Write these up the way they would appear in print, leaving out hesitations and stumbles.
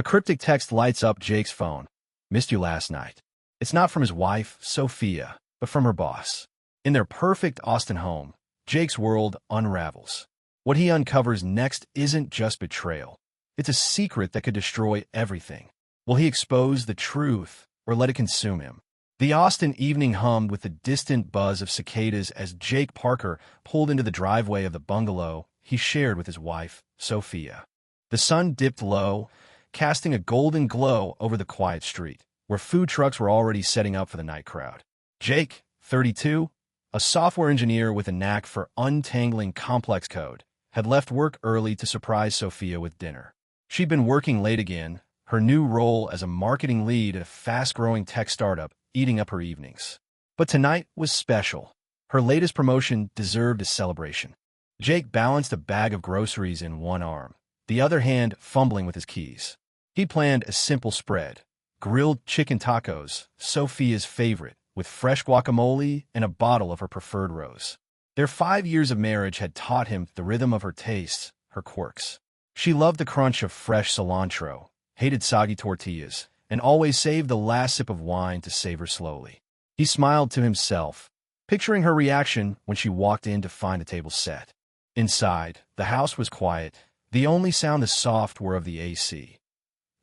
cryptic text lights up Jake's phone. Missed you last night. It's not from his wife, Sophia, but from her boss. In their perfect Austin home, Jake's world unravels. What he uncovers next isn't just betrayal. It's a secret that could destroy everything. Will he expose the truth or let it consume him? The Austin evening hummed with the distant buzz of cicadas as Jake Parker pulled into the driveway of the bungalow he shared with his wife, Sophia. The sun dipped low, casting a golden glow over the quiet street, where food trucks were already setting up for the night crowd. Jake, 32, a software engineer with a knack for untangling complex code, had left work early to surprise Sophia with dinner. She'd been working late again, her new role as a marketing lead at a fast-growing tech startup eating up her evenings. But tonight was special. Her latest promotion deserved a celebration. Jake balanced a bag of groceries in one arm, the other hand fumbling with his keys. He planned a simple spread: grilled chicken tacos, Sophia's favorite, with fresh guacamole and a bottle of her preferred rose. Their 5 years of marriage had taught him the rhythm of her tastes, her quirks. She loved the crunch of fresh cilantro, hated soggy tortillas, and always saved the last sip of wine to savor slowly. He smiled to himself, picturing her reaction when she walked in to find the table set. Inside, the house was quiet. The only sound the soft were of the AC.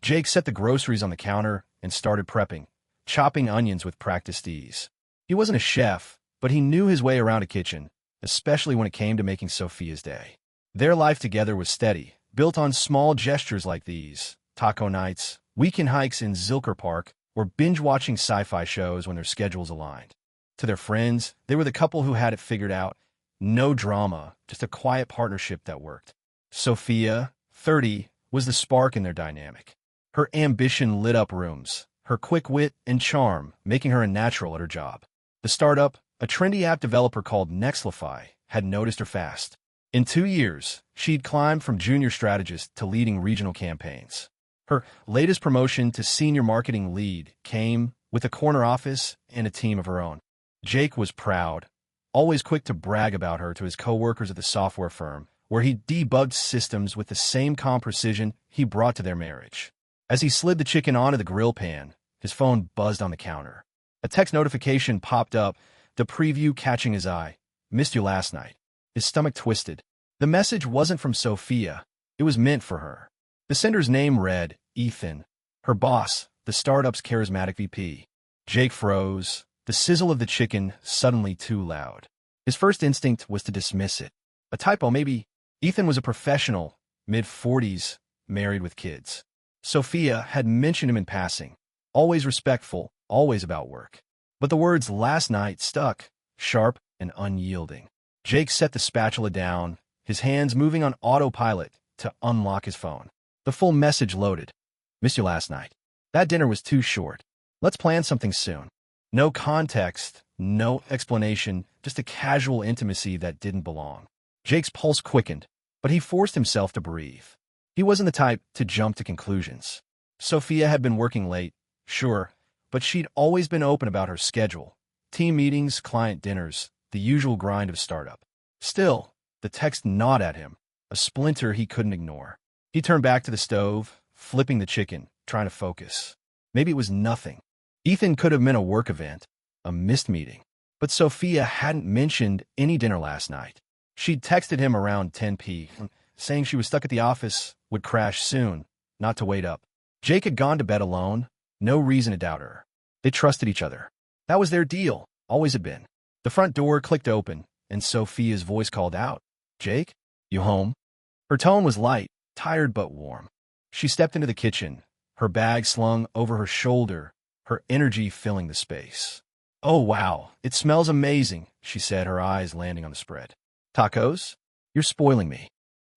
Jake set the groceries on the counter and started prepping, chopping onions with practiced ease. He wasn't a chef, but he knew his way around a kitchen, especially when it came to making Sophia's day. Their life together was steady, built on small gestures like these: taco nights, weekend hikes in Zilker Park, or binge-watching sci-fi shows when their schedules aligned. To their friends, they were the couple who had it figured out. No drama, just a quiet partnership that worked. Sophia, 30, was the spark in their dynamic. Her ambition lit up rooms, her quick wit and charm making her a natural at her job. The startup, a trendy app developer called Nextlify, had noticed her fast. In 2 years, she'd climbed from junior strategist to leading regional campaigns. Her latest promotion to senior marketing lead came with a corner office and a team of her own. Jake was proud, always quick to brag about her to his coworkers at the software firm, where he debugged systems with the same calm precision he brought to their marriage. As he slid the chicken onto the grill pan, his phone buzzed on the counter. A text notification popped up, the preview catching his eye. "Missed you last night." His stomach twisted. The message wasn't from Sophia. It was meant for her. The sender's name read Ethan, her boss, the startup's charismatic VP. Jake froze, the sizzle of the chicken suddenly too loud. His first instinct was to dismiss it. A typo, maybe. Ethan was a professional, mid-40s, married with kids. Sophia had mentioned him in passing, always respectful, always about work. But the words "last night" stuck, sharp and unyielding. Jake set the spatula down, his hands moving on autopilot to unlock his phone. The full message loaded. "Missed you last night. That dinner was too short. Let's plan something soon." No context, no explanation, just a casual intimacy that didn't belong. Jake's pulse quickened, but he forced himself to breathe. He wasn't the type to jump to conclusions. Sophia had been working late, sure, but she'd always been open about her schedule. Team meetings, client dinners, the usual grind of startup. Still, the text gnawed at him, a splinter he couldn't ignore. He turned back to the stove, flipping the chicken, trying to focus. Maybe it was nothing. Ethan could have meant a work event, a missed meeting. But Sophia hadn't mentioned any dinner last night. She'd texted him around 10 p.m., saying she was stuck at the office, would crash soon, not to wait up. Jake had gone to bed alone, no reason to doubt her. They trusted each other. That was their deal, always had been. The front door clicked open, and Sophia's voice called out, "Jake, you home?" Her tone was light, tired but warm. She stepped into the kitchen, her bag slung over her shoulder, her energy filling the space. "Oh, wow, it smells amazing," she said, her eyes landing on the spread. "Tacos? You're spoiling me."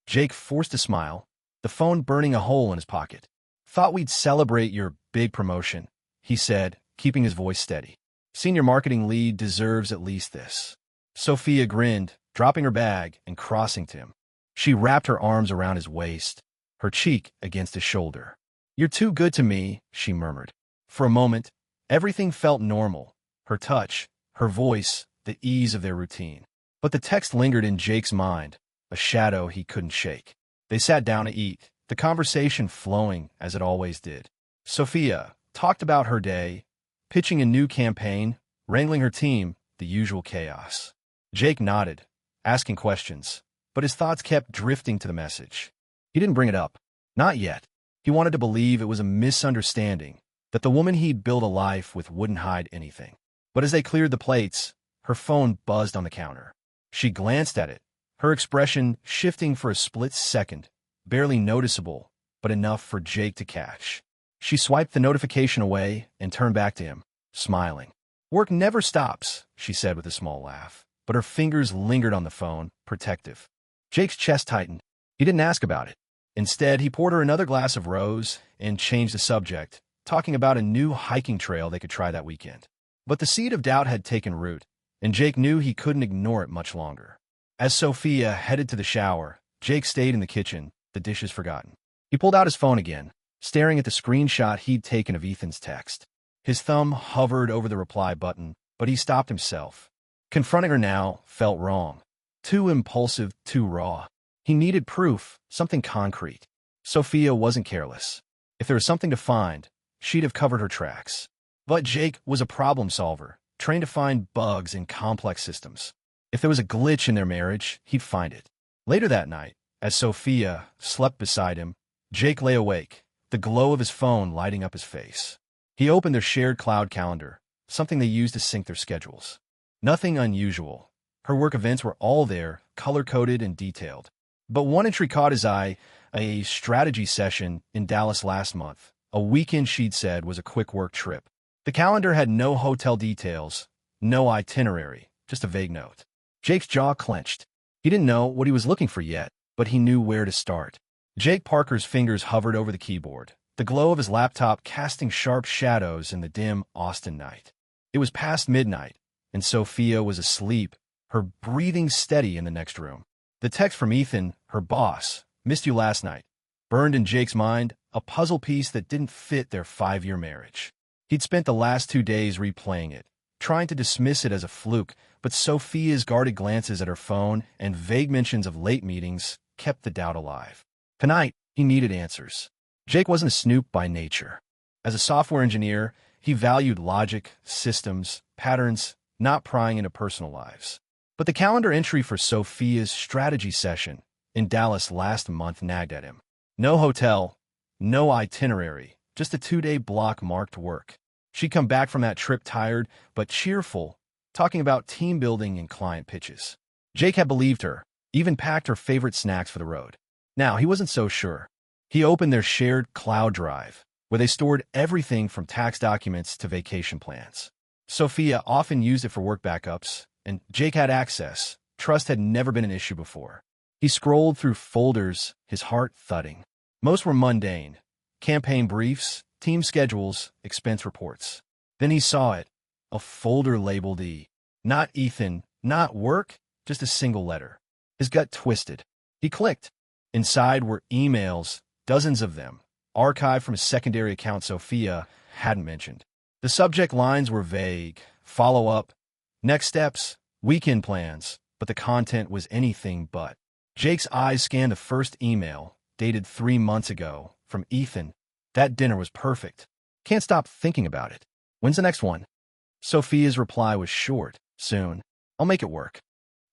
Jake forced a smile, the phone burning a hole in his pocket. "Thought we'd celebrate your big promotion," he said, keeping his voice steady. "Senior marketing lead deserves at least this." Sophia grinned, dropping her bag and crossing to him. She wrapped her arms around his waist, her cheek against his shoulder. "You're too good to me," she murmured. For a moment, everything felt normal. Her touch, her voice, the ease of their routine. But the text lingered in Jake's mind, a shadow he couldn't shake. They sat down to eat, the conversation flowing as it always did. Sophia talked about her day, pitching a new campaign, wrangling her team, the usual chaos. Jake nodded, asking questions, but his thoughts kept drifting to the message. He didn't bring it up. Not yet. He wanted to believe it was a misunderstanding, that the woman he'd built a life with wouldn't hide anything. But as they cleared the plates, her phone buzzed on the counter. She glanced at it, her expression shifting for a split second, barely noticeable, but enough for Jake to catch. She swiped the notification away and turned back to him, smiling. "Work never stops," she said with a small laugh, but her fingers lingered on the phone, protective. Jake's chest tightened. He didn't ask about it. Instead, he poured her another glass of rose and changed the subject, talking about a new hiking trail they could try that weekend. But the seed of doubt had taken root, and Jake knew he couldn't ignore it much longer. As Sophia headed to the shower, Jake stayed in the kitchen, the dishes forgotten. He pulled out his phone again, staring at the screenshot he'd taken of Ethan's text. His thumb hovered over the reply button, but he stopped himself. Confronting her now felt wrong. Too impulsive, too raw. He needed proof, something concrete. Sophia wasn't careless. If there was something to find, she'd have covered her tracks. But Jake was a problem solver, trained to find bugs in complex systems. If there was a glitch in their marriage, he'd find it. Later that night, as Sophia slept beside him, Jake lay awake, the glow of his phone lighting up his face. He opened their shared cloud calendar, something they used to sync their schedules. Nothing unusual. Her work events were all there, color-coded and detailed. But one entry caught his eye, a strategy session in Dallas last month. A weekend she'd said was a quick work trip. The calendar had no hotel details, no itinerary, just a vague note. Jake's jaw clenched. He didn't know what he was looking for yet, but he knew where to start. Jake Parker's fingers hovered over the keyboard, the glow of his laptop casting sharp shadows in the dim Austin night. It was past midnight, and Sophia was asleep, her breathing steady in the next room. The text from Ethan, her boss, "Missed you last night," burned in Jake's mind, a puzzle piece that didn't fit their 5-year marriage. He'd spent the last 2 days replaying it, trying to dismiss it as a fluke, but Sophia's guarded glances at her phone and vague mentions of late meetings kept the doubt alive. Tonight, he needed answers. Jake wasn't a snoop by nature. As a software engineer, he valued logic, systems, patterns, not prying into personal lives. But the calendar entry for Sophia's strategy session in Dallas last month nagged at him. No hotel, no itinerary, just a 2-day block marked work. She'd come back from that trip tired but cheerful, talking about team building and client pitches. Jake had believed her, even packed her favorite snacks for the road. Now, he wasn't so sure. He opened their shared cloud drive, where they stored everything from tax documents to vacation plans. Sophia often used it for work backups, and Jake had access. Trust had never been an issue before. He scrolled through folders, his heart thudding. Most were mundane. Campaign briefs, team schedules, expense reports. Then he saw it, a folder labeled E. Not Ethan, not work, just a single letter. His gut twisted. He clicked. Inside were emails, dozens of them, archived from a secondary account Sophia hadn't mentioned. The subject lines were vague: follow-up, next steps, weekend plans, but the content was anything but. Jake's eyes scanned the first email, dated 3 months ago, from Ethan. That dinner was perfect. Can't stop thinking about it. When's the next one? Sophia's reply was short. Soon. I'll make it work.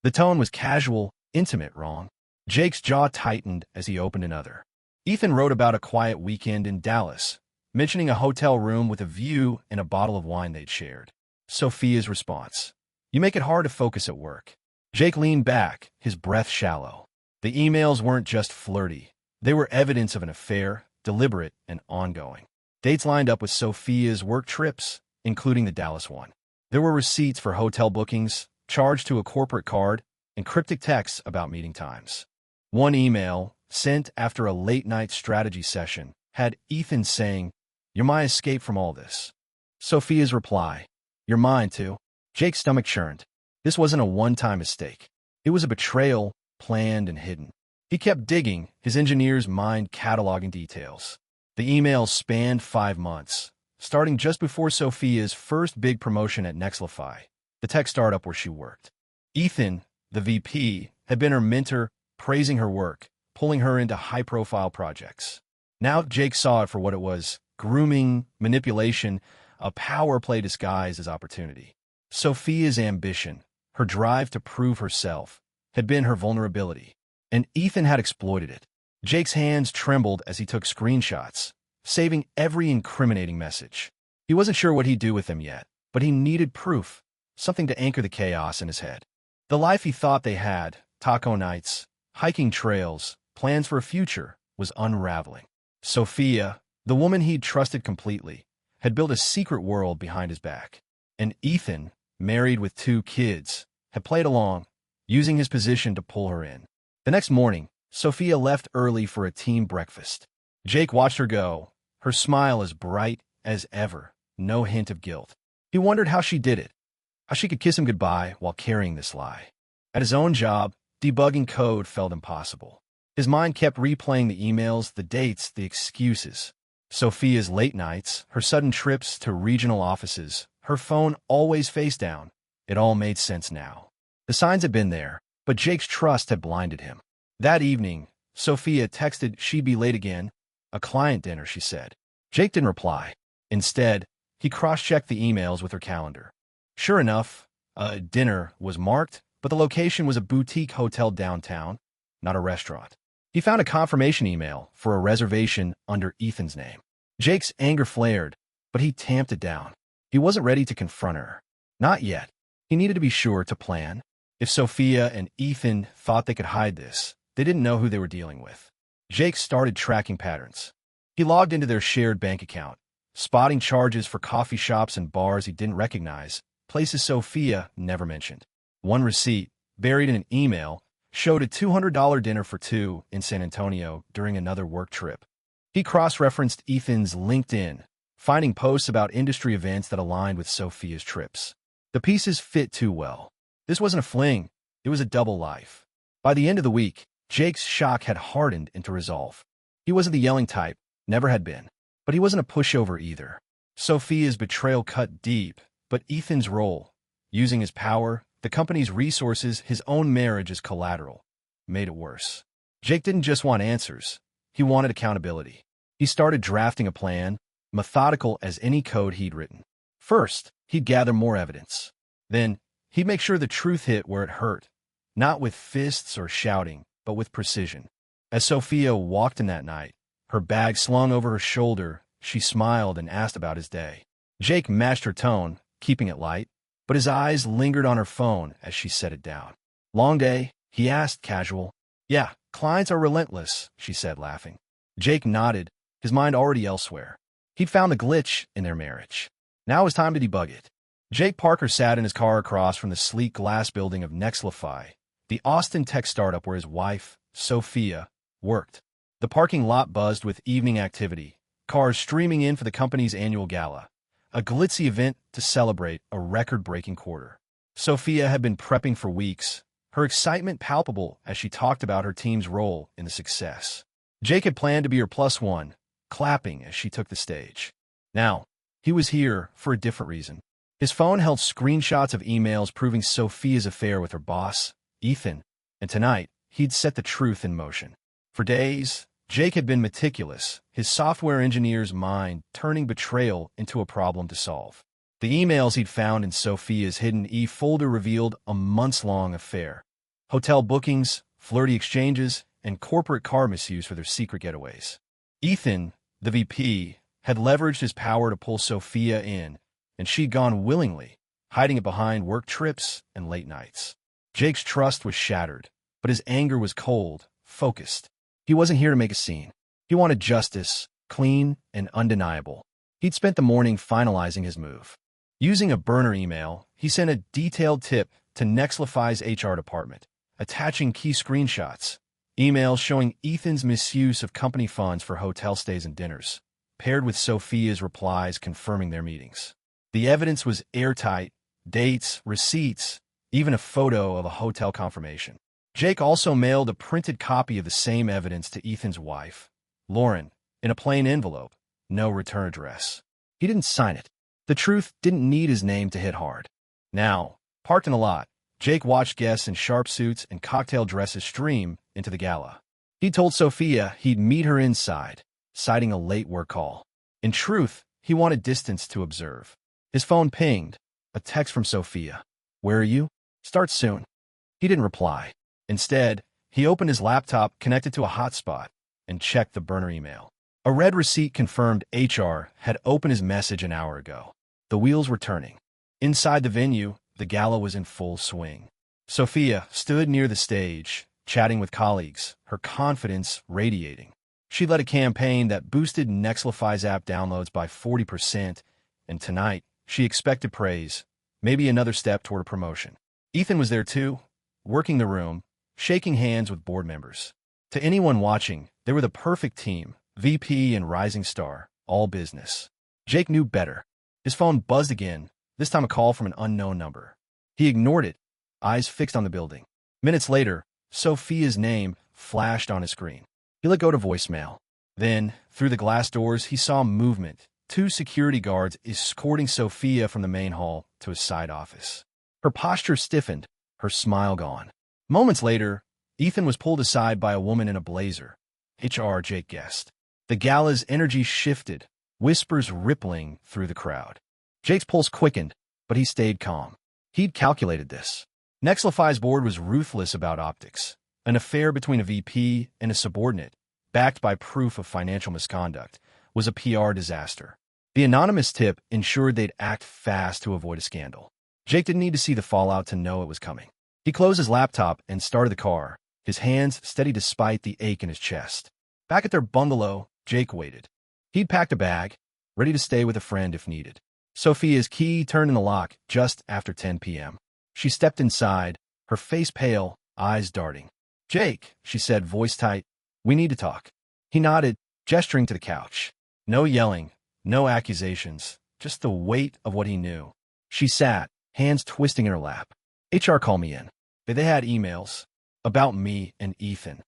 The tone was casual, intimate, wrong. Jake's jaw tightened as he opened another. Ethan wrote about a quiet weekend in Dallas, mentioning a hotel room with a view and a bottle of wine they'd shared. Sophia's response: "You make it hard to focus at work." Jake leaned back, his breath shallow. The emails weren't just flirty. They were evidence of an affair, deliberate and ongoing. Dates lined up with Sophia's work trips, including the Dallas one. There were receipts for hotel bookings, charged to a corporate card, and cryptic texts about meeting times. One email, sent after a late-night strategy session, had Ethan saying, "You're my escape from all this." Sophia's reply: "You're mine, too." Jake's stomach churned. This wasn't a one-time mistake. It was a betrayal, planned and hidden. He kept digging, his engineer's mind cataloging details. The emails spanned 5 months, starting just before Sophia's first big promotion at Nexlify, the tech startup where she worked. Ethan, the VP, had been her mentor, praising her work, pulling her into high-profile projects. Now Jake saw it for what it was: grooming, manipulation, a power play disguised as opportunity. Sophia's ambition, her drive to prove herself, had been her vulnerability, and Ethan had exploited it. Jake's hands trembled as he took screenshots, saving every incriminating message. He wasn't sure what he'd do with them yet, but he needed proof, something to anchor the chaos in his head. The life he thought they had, taco nights, hiking trails, plans for a future, was unraveling. Sophia, the woman he'd trusted completely, had built a secret world behind his back. And Ethan, married with 2 kids, had played along, using his position to pull her in. The next morning, Sophia left early for a team breakfast. Jake watched her go, her smile as bright as ever, no hint of guilt. He wondered how she did it, how she could kiss him goodbye while carrying this lie. At his own job, debugging code felt impossible. His mind kept replaying the emails, the dates, the excuses. Sophia's late nights, her sudden trips to regional offices, her phone always face down. It all made sense now. The signs had been there, but Jake's trust had blinded him. That evening, Sophia texted she'd be late again. A client dinner, she said. Jake didn't reply. Instead, he cross-checked the emails with her calendar. Sure enough, a dinner was marked, but the location was a boutique hotel downtown, not a restaurant. He found a confirmation email for a reservation under Ethan's name. Jake's anger flared, but he tamped it down. He wasn't ready to confront her. Not yet. He needed to be sure to plan. If Sophia and Ethan thought they could hide this, they didn't know who they were dealing with. Jake started tracking patterns. He logged into their shared bank account, spotting charges for coffee shops and bars he didn't recognize, places Sophia never mentioned. One receipt, buried in an email, showed a $200 dinner for 2 in San Antonio during another work trip. He cross-referenced Ethan's LinkedIn, finding posts about industry events that aligned with Sophia's trips. The pieces fit too well. This wasn't a fling, it was a double life. By the end of the week, Jake's shock had hardened into resolve. He wasn't the yelling type, never had been. But he wasn't a pushover either. Sophia's betrayal cut deep, but Ethan's role, using his power, the company's resources, his own marriage as collateral, made it worse. Jake didn't just want answers. He wanted accountability. He started drafting a plan, methodical as any code he'd written. First, he'd gather more evidence. Then, he'd make sure the truth hit where it hurt, not with fists or shouting, but with precision. As Sophia walked in that night, her bag slung over her shoulder, she smiled and asked about his day. Jake matched her tone, keeping it light, but his eyes lingered on her phone as she set it down. Long day? He asked, casual. Yeah, clients are relentless, she said, laughing. Jake nodded, his mind already elsewhere. He'd found a glitch in their marriage. Now it was time to debug it. Jake Parker sat in his car across from the sleek glass building of Nexlify, the Austin tech startup where his wife, Sophia, worked. The parking lot buzzed with evening activity, cars streaming in for the company's annual gala, a glitzy event to celebrate a record-breaking quarter. Sophia had been prepping for weeks, her excitement palpable as she talked about her team's role in the success. Jake had planned to be her plus one, clapping as she took the stage. Now, he was here for a different reason. His phone held screenshots of emails proving Sophia's affair with her boss, Ethan, and tonight, he'd set the truth in motion. For days, Jake had been meticulous, his software engineer's mind turning betrayal into a problem to solve. The emails he'd found in Sophia's hidden e-folder revealed a months-long affair. Hotel bookings, flirty exchanges, and corporate car misuse for their secret getaways. Ethan, the VP, had leveraged his power to pull Sophia in, and she'd gone willingly, hiding it behind work trips and late nights. Jake's trust was shattered, but his anger was cold, focused. He wasn't here to make a scene. He wanted justice, clean and undeniable. He'd spent the morning finalizing his move. Using a burner email, he sent a detailed tip to Nexlify's HR department, attaching key screenshots, emails showing Ethan's misuse of company funds for hotel stays and dinners, paired with Sophia's replies confirming their meetings. The evidence was airtight, dates, receipts, even a photo of a hotel confirmation. Jake also mailed a printed copy of the same evidence to Ethan's wife, Lauren, in a plain envelope, no return address. He didn't sign it. The truth didn't need his name to hit hard. Now, parked in a lot, Jake watched guests in sharp suits and cocktail dresses stream into the gala. He told Sophia he'd meet her inside, citing a late work call. In truth, he wanted distance to observe. His phone pinged. A text from Sophia. "Where are you? Start soon." He didn't reply. Instead, he opened his laptop connected to a hotspot and checked the burner email. A red receipt confirmed HR had opened his message an hour ago. The wheels were turning. Inside the venue, the gala was in full swing. Sophia stood near the stage, chatting with colleagues, her confidence radiating. She led a campaign that boosted Nextlify's app downloads by 40%, and tonight, she expected praise, maybe another step toward a promotion. Ethan was there too, working the room, shaking hands with board members. To anyone watching, they were the perfect team, VP and rising star, all business. Jake knew better. His phone buzzed again, this time a call from an unknown number. He ignored it, eyes fixed on the building. Minutes later, Sophia's name flashed on his screen. He let go to voicemail. Then, through the glass doors, he saw movement. 2 security guards escorting Sophia from the main hall to his side office. Her posture stiffened, her smile gone. Moments later, Ethan was pulled aside by a woman in a blazer. HR, Jake guessed. The gala's energy shifted, whispers rippling through the crowd. Jake's pulse quickened, but he stayed calm. He'd calculated this. Nextlify's board was ruthless about optics. An affair between a VP and a subordinate, backed by proof of financial misconduct, was a PR disaster. The anonymous tip ensured they'd act fast to avoid a scandal. Jake didn't need to see the fallout to know it was coming. He closed his laptop and started the car, his hands steady despite the ache in his chest. Back at their bungalow, Jake waited. He'd packed a bag, ready to stay with a friend if needed. Sophia's key turned in the lock just after 10 p.m. She stepped inside, her face pale, eyes darting. "Jake," she said, voice tight, "we need to talk." He nodded, gesturing to the couch. No yelling, no accusations, just the weight of what he knew. She sat, hands twisting in her lap. HR called me in. They had emails about me and Ethan.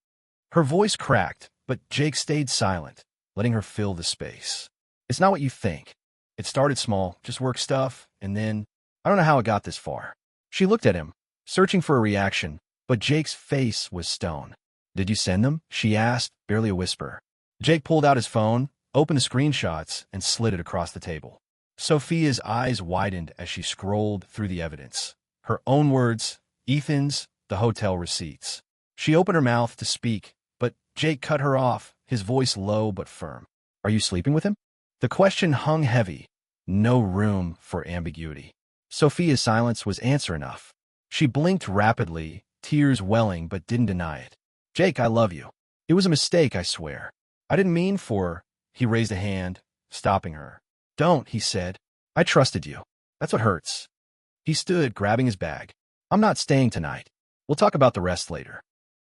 Her voice cracked, but Jake stayed silent, letting her fill the space. "It's not what you think. It started small, just work stuff, and then, I don't know how it got this far." She looked at him, searching for a reaction, but Jake's face was stone. "Did you send them?" she asked, barely a whisper. Jake pulled out his phone, opened the screenshots, and slid it across the table. Sophia's eyes widened as she scrolled through the evidence. Her own words, Ethan's, the hotel receipts. She opened her mouth to speak, but Jake cut her off, his voice low but firm. "Are you sleeping with him?" The question hung heavy. No room for ambiguity. Sophia's silence was answer enough. She blinked rapidly, tears welling, but didn't deny it. "Jake, I love you. It was a mistake, I swear. I didn't mean for—" He raised a hand, stopping her. "Don't," he said. "I trusted you. That's what hurts." He stood, grabbing his bag. "I'm not staying tonight. We'll talk about the rest later."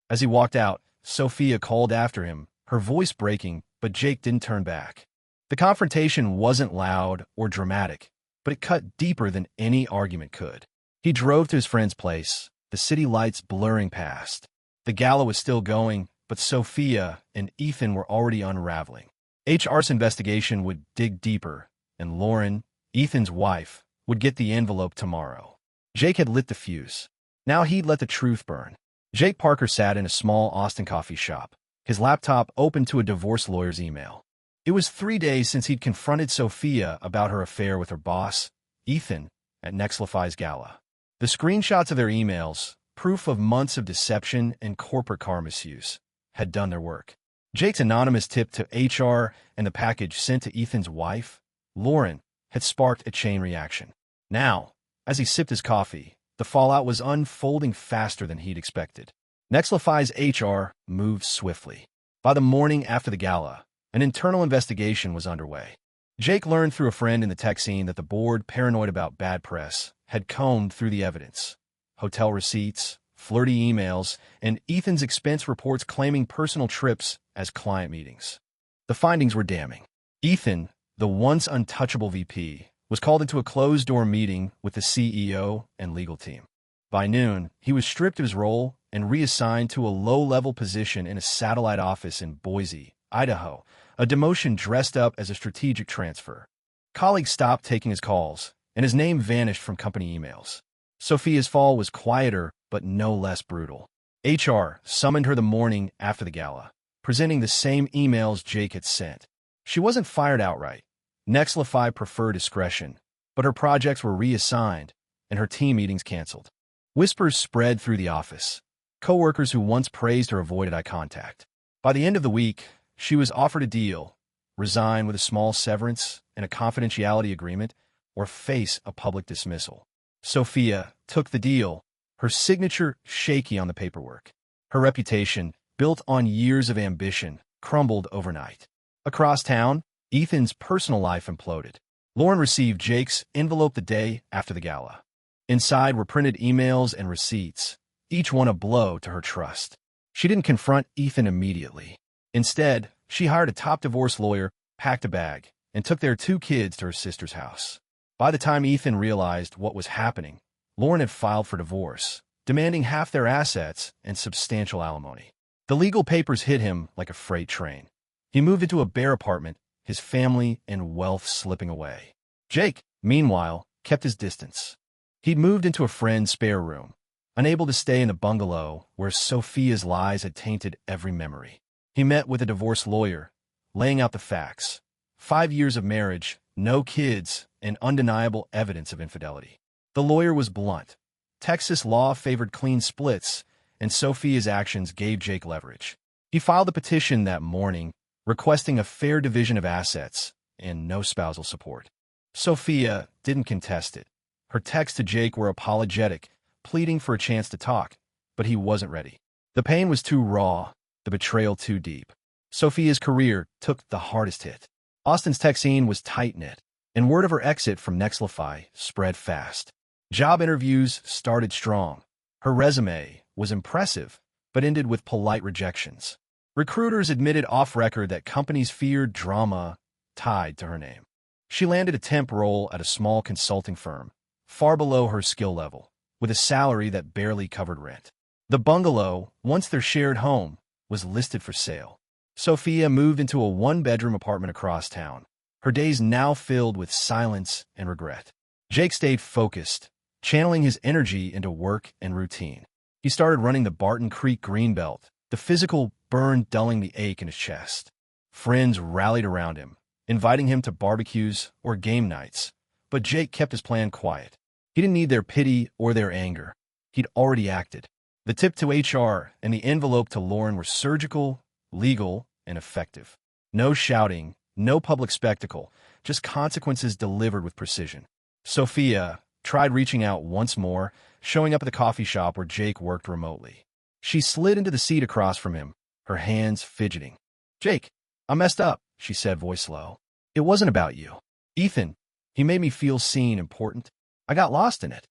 As he walked out, Sophia called after him, her voice breaking, but Jake didn't turn back. The confrontation wasn't loud or dramatic, but it cut deeper than any argument could. He drove to his friend's place, the city lights blurring past. The gala was still going, but Sophia and Ethan were already unraveling. HR's investigation would dig deeper, and Lauren, Ethan's wife, would get the envelope tomorrow. Jake had lit the fuse. Now he'd let the truth burn. Jake Parker sat in a small Austin coffee shop, his laptop open to a divorce lawyer's email. It was 3 days since he'd confronted Sophia about her affair with her boss, Ethan, at Nextlify's gala. The screenshots of their emails, proof of months of deception and corporate car misuse, had done their work. Jake's anonymous tip to HR and the package sent to Ethan's wife, Lauren, had sparked a chain reaction. Now, as he sipped his coffee, the fallout was unfolding faster than he'd expected. Nextlify's HR moved swiftly. By the morning after the gala, an internal investigation was underway. Jake learned through a friend in the tech scene that the board, paranoid about bad press, had combed through the evidence. Hotel receipts, flirty emails, and Ethan's expense reports claiming personal trips as client meetings. The findings were damning. Ethan, the once untouchable VP, was called into a closed-door meeting with the CEO and legal team. By noon, he was stripped of his role and reassigned to a low-level position in a satellite office in Boise, Idaho, a demotion dressed up as a strategic transfer. Colleagues stopped taking his calls, and his name vanished from company emails. Sophia's fall was quieter, but no less brutal. HR summoned her the morning after the gala. presenting the same emails Jake had sent. She wasn't fired outright. Nexlify preferred discretion, but her projects were reassigned and her team meetings canceled. Whispers spread through the office. Coworkers who once praised her avoided eye contact. By the end of the week, she was offered a deal: resign with a small severance and a confidentiality agreement, or face a public dismissal. Sophia took the deal, her signature shaky on the paperwork. Her reputation, built on years of ambition, crumbled overnight. Across town, Ethan's personal life imploded. Lauren received Jake's envelope the day after the gala. Inside were printed emails and receipts, each one a blow to her trust. She didn't confront Ethan immediately. Instead, she hired a top divorce lawyer, packed a bag, and took their 2 kids to her sister's house. By the time Ethan realized what was happening, Lauren had filed for divorce, demanding half their assets and substantial alimony. The legal papers hit him like a freight train. He moved into a bare apartment, his family and wealth slipping away. Jake, meanwhile, kept his distance. He'd moved into a friend's spare room, unable to stay in the bungalow where Sophia's lies had tainted every memory. He met with a divorce lawyer, laying out the facts: 5 years of marriage, no kids, and undeniable evidence of infidelity. The lawyer was blunt. Texas law favored clean splits, and Sophia's actions gave Jake leverage. He filed a petition that morning, requesting a fair division of assets and no spousal support. Sophia didn't contest it. Her texts to Jake were apologetic, pleading for a chance to talk, but he wasn't ready. The pain was too raw, the betrayal too deep. Sophia's career took the hardest hit. Austin's tech scene was tight-knit, and word of her exit from Nexlify spread fast. Job interviews started strong. Her resume was impressive, but ended with polite rejections. Recruiters admitted off-record that companies feared drama tied to her name. She landed a temp role at a small consulting firm, far below her skill level, with a salary that barely covered rent. The bungalow, once their shared home, was listed for sale. Sophia moved into a 1-bedroom apartment across town, her days now filled with silence and regret. Jake stayed focused, channeling his energy into work and routine. He started running the Barton Creek Greenbelt, the physical burn dulling the ache in his chest. Friends rallied around him, inviting him to barbecues or game nights, but Jake kept his plan quiet. He didn't need their pity or their anger. He'd already acted. The tip to HR and the envelope to Lauren were surgical, legal, and effective. No shouting, no public spectacle, just consequences delivered with precision. Sophia tried reaching out once more, showing up at the coffee shop where Jake worked remotely. She slid into the seat across from him, her hands fidgeting. "Jake, I messed up," she said, voice low. "It wasn't about you. Ethan, he made me feel seen, important. I got lost in it."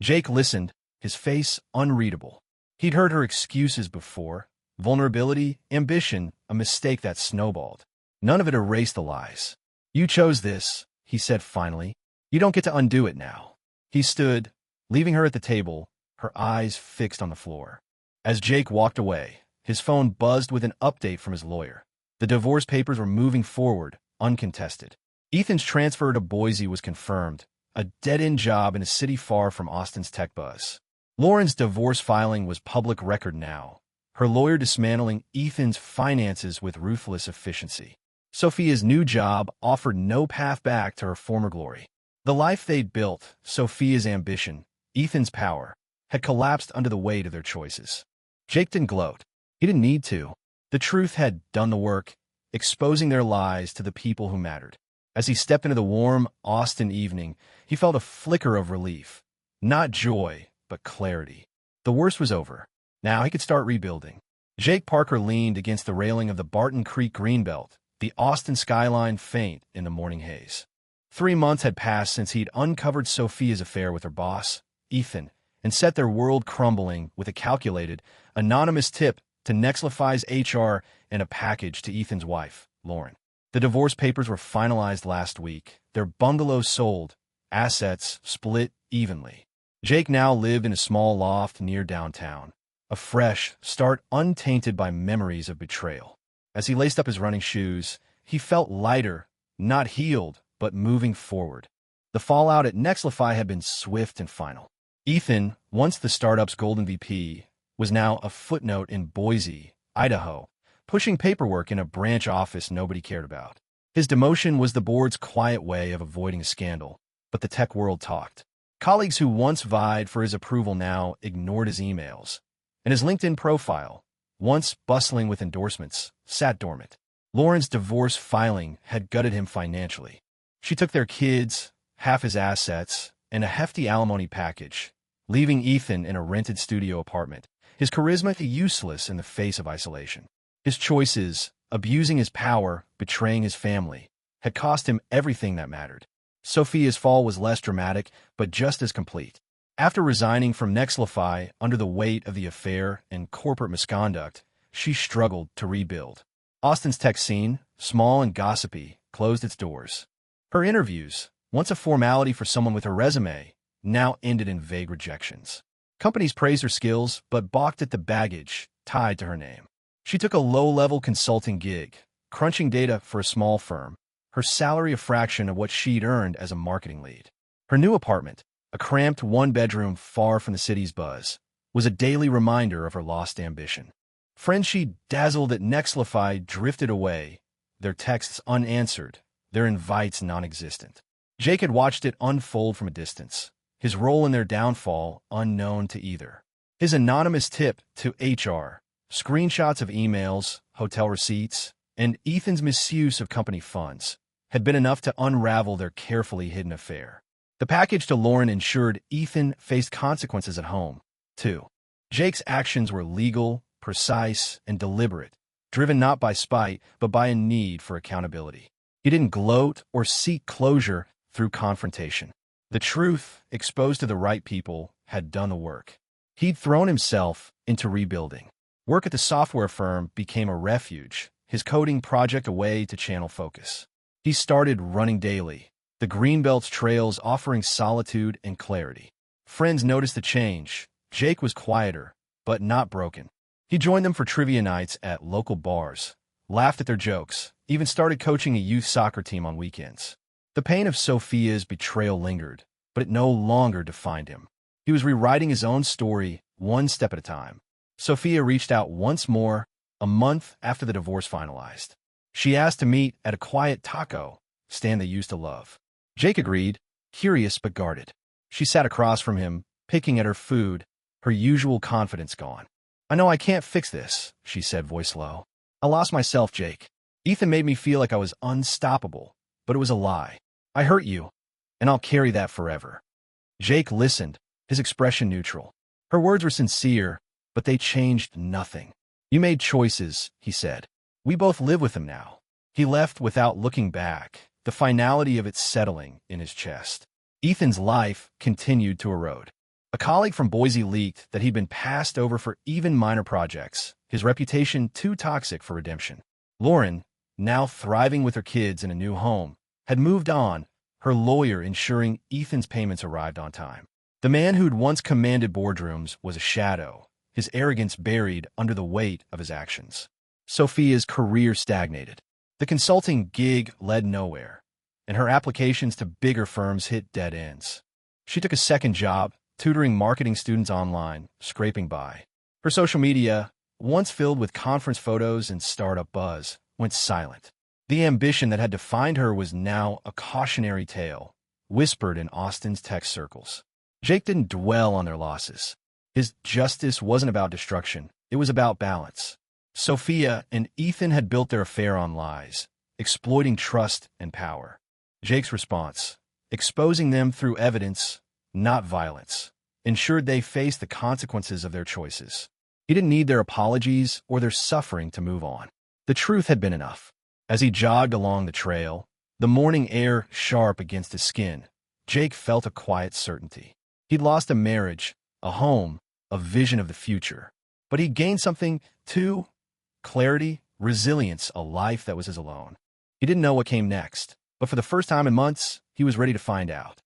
Jake listened, his face unreadable. He'd heard her excuses before: vulnerability, ambition, a mistake that snowballed. None of it erased the lies. "You chose this," he said finally. "You don't get to undo it now." He stood, leaving her at the table, her eyes fixed on the floor. As Jake walked away, his phone buzzed with an update from his lawyer. The divorce papers were moving forward, uncontested. Ethan's transfer to Boise was confirmed, a dead-end job in a city far from Austin's tech buzz. Lauren's divorce filing was public record now, her lawyer dismantling Ethan's finances with ruthless efficiency. Sophia's new job offered no path back to her former glory. The life they'd built, Sophia's ambition, Ethan's power, had collapsed under the weight of their choices. Jake didn't gloat. He didn't need to. The truth had done the work, exposing their lies to the people who mattered. As he stepped into the warm Austin evening, he felt a flicker of relief. Not joy, but clarity. The worst was over. Now he could start rebuilding. Jake Parker leaned against the railing of the Barton Creek Greenbelt, the Austin skyline faint in the morning haze. 3 months had passed since he'd uncovered Sophia's affair with her boss, Ethan, and set their world crumbling with a calculated, anonymous tip to Nexlify's HR and a package to Ethan's wife, Lauren. The divorce papers were finalized last week, their bungalow sold, assets split evenly. Jake now lived in a small loft near downtown, a fresh start untainted by memories of betrayal. As he laced up his running shoes, he felt lighter, not healed, but moving forward. The fallout at Nexlify had been swift and final. Ethan, once the startup's golden VP, was now a footnote in Boise, Idaho, pushing paperwork in a branch office nobody cared about. His demotion was the board's quiet way of avoiding a scandal, but the tech world talked. Colleagues who once vied for his approval now ignored his emails, and his LinkedIn profile, once bustling with endorsements, sat dormant. Lauren's divorce filing had gutted him financially. She took their kids, half his assets, and a hefty alimony package, leaving Ethan in a rented studio apartment, his charisma useless in the face of isolation. His choices, abusing his power, betraying his family, had cost him everything that mattered. Sophia's fall was less dramatic, but just as complete. After resigning from Nexlify under the weight of the affair and corporate misconduct, she struggled to rebuild. Austin's tech scene, small and gossipy, closed its doors. Her interviews, once a formality for someone with her resume, now ended in vague rejections. Companies praised her skills, but balked at the baggage tied to her name. She took a low-level consulting gig, crunching data for a small firm, her salary a fraction of what she'd earned as a marketing lead. Her new apartment, a cramped one-bedroom far from the city's buzz, was a daily reminder of her lost ambition. Friends she dazzled at Nexlify drifted away, their texts unanswered, their invites non-existent. Jake had watched it unfold from a distance, his role in their downfall unknown to either. His anonymous tip to HR, screenshots of emails, hotel receipts, and Ethan's misuse of company funds had been enough to unravel their carefully hidden affair. The package to Lauren ensured Ethan faced consequences at home, too. Jake's actions were legal, precise, and deliberate, driven not by spite, but by a need for accountability. He didn't gloat or seek closure through confrontation. The truth, exposed to the right people, had done the work. He'd thrown himself into rebuilding. Work at the software firm became a refuge, his coding project a way to channel focus. He started running daily, the Greenbelt's trails offering solitude and clarity. Friends noticed the change. Jake was quieter, but not broken. He joined them for trivia nights at local bars, laughed at their jokes, even started coaching a youth soccer team on weekends. The pain of Sophia's betrayal lingered, but it no longer defined him. He was rewriting his own story, one step at a time. Sophia reached out once more, a month after the divorce finalized. She asked to meet at a quiet taco stand they used to love. Jake agreed, curious but guarded. She sat across from him, picking at her food, her usual confidence gone. "I know I can't fix this," she said, voice low. "I lost myself, Jake. Ethan made me feel like I was unstoppable, but it was a lie. I hurt you, and I'll carry that forever." Jake listened, his expression neutral. Her words were sincere, but they changed nothing. "You made choices," he said. "We both live with them now." He left without looking back, the finality of it settling in his chest. Ethan's life continued to erode. A colleague from Boise leaked that he'd been passed over for even minor projects, his reputation too toxic for redemption. Lauren, now thriving with her kids in a new home, had moved on, her lawyer ensuring Ethan's payments arrived on time. The man who'd once commanded boardrooms was a shadow, his arrogance buried under the weight of his actions. Sophia's career stagnated. The consulting gig led nowhere, and her applications to bigger firms hit dead ends. She took a second job, tutoring marketing students online, scraping by. Her social media, once filled with conference photos and startup buzz, went silent. The ambition that had defined her was now a cautionary tale, whispered in Austin's tech circles. Jake didn't dwell on their losses. His justice wasn't about destruction, it was about balance. Sophia and Ethan had built their affair on lies, exploiting trust and power. Jake's response, exposing them through evidence, not violence, ensured they faced the consequences of their choices. He didn't need their apologies or their suffering to move on. The truth had been enough. As he jogged along the trail, the morning air sharp against his skin, Jake felt a quiet certainty. He'd lost a marriage, a home, a vision of the future. But he'd gained something, too. Clarity, resilience, a life that was his alone. He didn't know what came next, but for the first time in months, he was ready to find out.